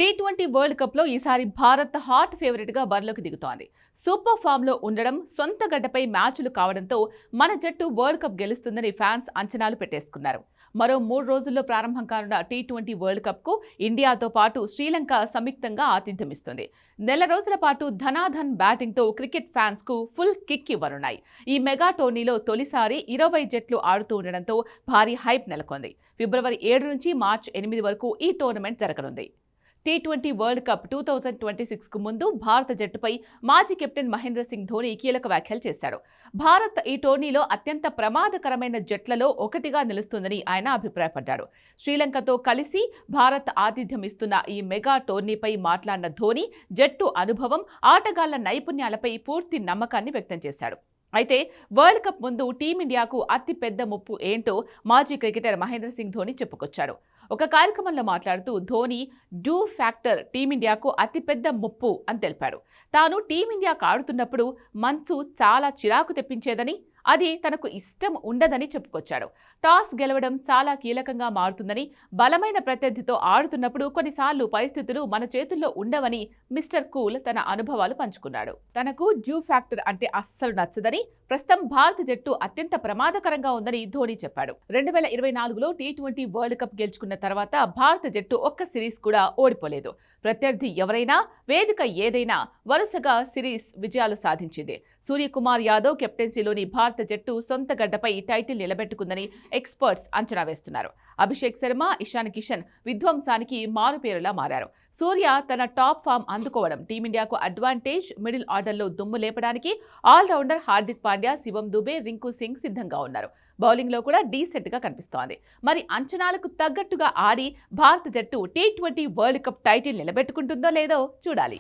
T20 world cup లో ఈసారి Bharat hot favourite గా బరిలోకి దిగుతోంది. సూపర్ ఫామ్ లో ఉండడం, సొంత గడ్డపై మ్యాచ్లు కావడంతో మన జట్టు వరల్డ్ కప్ గెలుస్తుందని ఫ్యాన్స్ అంచనాలు పెట్టేసుకున్నారు. మరో 3 రోజుల్లో ప్రారంభం కానున్న టీ20 వరల్డ్ కప్ కు ఇండియాతో పాటు శ్రీలంక సంయుక్తంగా ఆతిథ్యమిస్తుంది. నెల రోజుల పాటు ధనాధన్ బ్యాటింగ్ తో క్రికెట్ ఫ్యాన్స్ కు ఫుల్ కిక్ ఇవ్వనున్నాయి. ఈ మెగా టోర్నీలో తొలిసారి 20 జట్లు ఆడుతూ ఉండడంతో భారీ హైప్ నెలకొంది. ఫిబ్రవరి 7 నుంచి మార్చి 8 వరకు ఈ టోర్నమెంట్ జరగనుంది. టీ20 వరల్డ్ కప్ 2026 కు ముందు భారత జట్టుపై మాజీ కెప్టెన్ మహేంద్ర సింగ్ ధోని కీలక వ్యాఖ్యలు చేశారు. భారత్ ఈ టోర్నీలో అత్యంత ప్రమాదకరమైన జట్లలో ఒకటిగా నిలుస్తుందని ఆయన అభిప్రాయపడ్డాడు. శ్రీలంకతో కలిసి భారత్ ఆతిథ్యం ఇస్తున్న ఈ మెగా టోర్నీపై మాట్లాడిన ధోని జట్టు అనుభవం, ఆటగాళ్ల నైపుణ్యాలపై పూర్తి నమ్మకాన్ని వ్యక్తం చేశాడు. అయితే వరల్డ్ కప్ ముందు టీమిండియాకు అతి పెద్ద ముప్పు ఏంటో మాజీ క్రికెటర్ మహేంద్ర సింగ్ ధోని చెప్పుకొచ్చాడు. ఒక కార్యక్రమంలో మాట్లాడుతూ ధోని డ్యూ ఫ్యాక్టర్ టీమిండియాకు అతిపెద్ద ముప్పు అని తెలిపాడు. తాను టీమిండియాకు ఆడుతున్నప్పుడు మంచు చాలా చిరాకు తెప్పించేదని, అది తనకు ఇష్టం ఉండదని చెప్పుకొచ్చాడు. టాస్ గెలవడం చాలా కీలకంగా మారుతుందని, బలమైన ప్రత్యర్థితో ఆడుతున్నప్పుడు కొన్నిసార్లు పరిస్థితులు మన చేతుల్లో ఉండవని మిస్టర్ కూల్ తన అనుభవాలు పంచుకున్నాడు. తనకు డ్యూ ఫ్యాక్టర్ అంటే అస్సలు నచ్చదని, ప్రస్తుతం భారత జట్టు అత్యంత ప్రమాదకరంగా ఉందని ధోని చెప్పాడు. 2024లో టీ20 వరల్డ్ కప్ గెలుచుకున్న తర్వాత భారత జట్టు ఒక్క సిరీస్ కూడా ఓడిపోలేదు. ప్రత్యర్థి ఎవరైనా, వేదిక ఏదైనా వరుసగా సిరీస్ విజయాలు సాధించింది. సూర్యకుమార్ యాదవ్ కెప్టెన్సీలోని భారత జట్టు సొంత గడ్డపై టైటిల్ నిలబెట్టుకుందని ఎక్స్పర్ట్స్ అంచనా వేస్తున్నారు. అభిషేక్ శర్మ, ఇషాన్ కిషన్ విధ్వంసానికి మారుపేరులా మారారు. సూర్య తన టాప్ ఫామ్ అందుకోవడం టీమిండియాకు అడ్వాంటేజ్. మిడిల్ ఆర్డర్లో దుమ్ము లేపడానికి ఆల్రౌండర్ హార్దిక్ పాండ్యా, శివం దుబే, రింకు సింగ్ సిద్ధంగా ఉన్నారు. బౌలింగ్లో కూడా డీసెంట్ గా కనిపిస్తోంది. మరి అంచనాలకు తగ్గట్టుగా ఆడి భారత జట్టు టీ20 వరల్డ్ కప్ టైటిల్ నిలబెట్టుకుంటుందో లేదో చూడాలి.